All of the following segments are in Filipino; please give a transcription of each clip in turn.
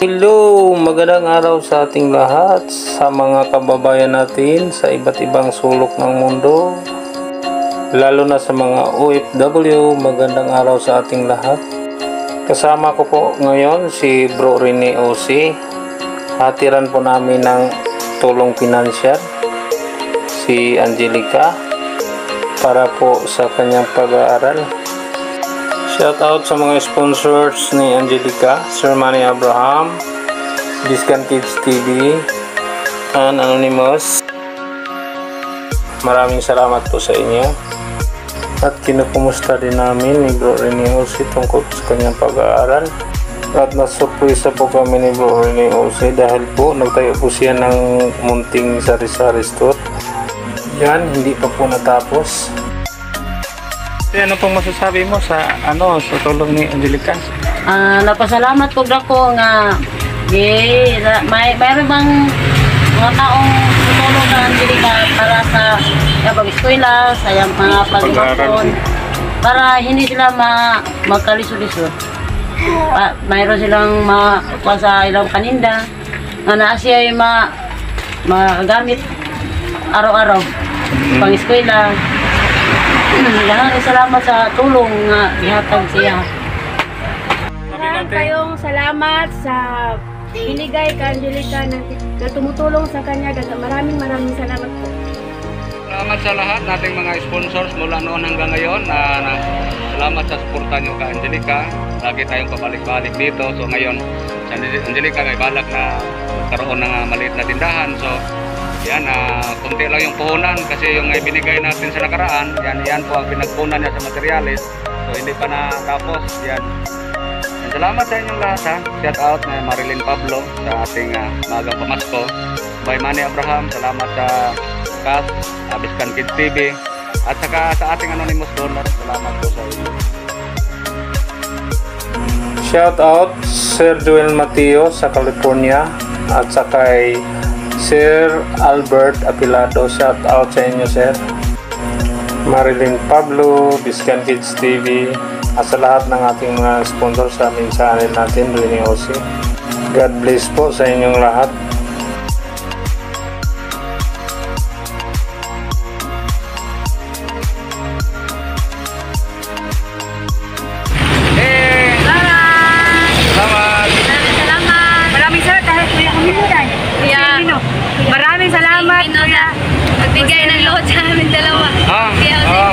Hello, magandang araw sa ating lahat, sa mga kababayan natin sa iba't ibang sulok ng mundo, lalo na sa mga OFW. Magandang araw sa ating lahat. Kasama ko po ngayon si Bro Rene OC. Hatiran po namin ng tulong pinansyal si Angelica para po sa kanyang pag-aaral. Shout out sa mga sponsors ni Angelica, Sir Manny Abraham, Discan Kids TV, and Anonymous. Maraming salamat po sa inyo. At kinukumusta din namin ni Bro Rene OC tungkol sa kanyang pag-aaral. At nasurpresa po kami ni Bro Rene OC dahil po nagtayo po siya ng munting sari-sari store. Yan, hindi pa po natapos. Ano pong masasabi mo sa sa tulong ni Angelica? Napasalamat ko dako nga mayroon bang mga taong tutulong na Angelica para sa pag-eskwela, sa mga pag-ipon, para hindi sila magkalisod-lisod. Mayroon silang makuha sa ilang paninda na naasiya yung magamit araw-araw pang-eskwela. Salamat sa tulong nga ihatag siya. Maraming kayong salamat sa binigay ka Angelica na tumutulong sa kanya. Maraming salamat po. Salamat sa lahat nating mga sponsors mula noon hanggang ngayon. Salamat sa suporta nyo ka Angelica. Lagi tayong pabalik-balik dito. So ngayon, si Angelica may balak na magkaroon ng maliit na tindahan. So yan, kunti lang yung puhunan kasi yung binigay natin sa nakaraan, yan po ang pinagpunan niya sa materialis. So hindi pa natapos. Yan. Salamat sa inyong lahat ha. Shout out na Marilyn Pablo sa ating magang pamasko. By Manny Abraham, salamat sa CAS, Discan Kids TV, at saka sa ating anonymous donor. Salamat po sa inyo. Shout out Sir Joel Mateo sa California at saka kay Sir Albert Apilado. Shout out sa inyo, Sir. Marilyn Pablo, Discan Kids TV, at sa lahat ng ating mga sponsor sa aming channel natin, Rene OC. God bless po sa inyong lahat. Maraming salamat kuya. Nagbigay ng load sa amin dalawa.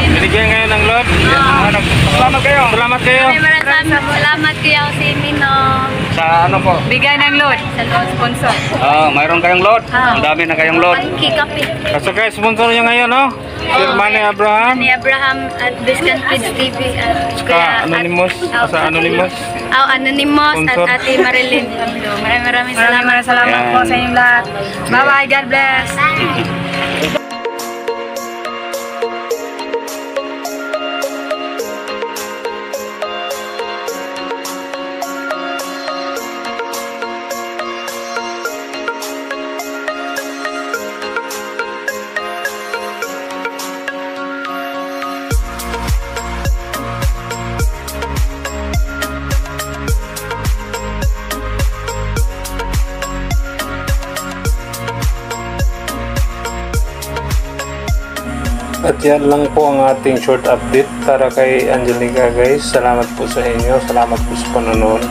Binigay ngayon ng load. Salamat kayo. Salamat kayo. Maraming salamat kuya si Nino. Sa ano po? Bigay ng load sa load sponsor. Mayroon kayong load. Ang dami na kayong load. Kikape. At saka sponsor nyo ngayon, Sir Manny Abraham. Manny Abraham at Discan Kids TV at Ka Anonymous. Sa Anonymous. Anonymous Sponsor. at Ate Marilyn Pablo. Maraming Salamat po sa inyong lahat. Bye-bye. God bless. At yan lang po ang ating short update para kay Angelica, guys. Salamat po sa inyo. Salamat po sa panonood.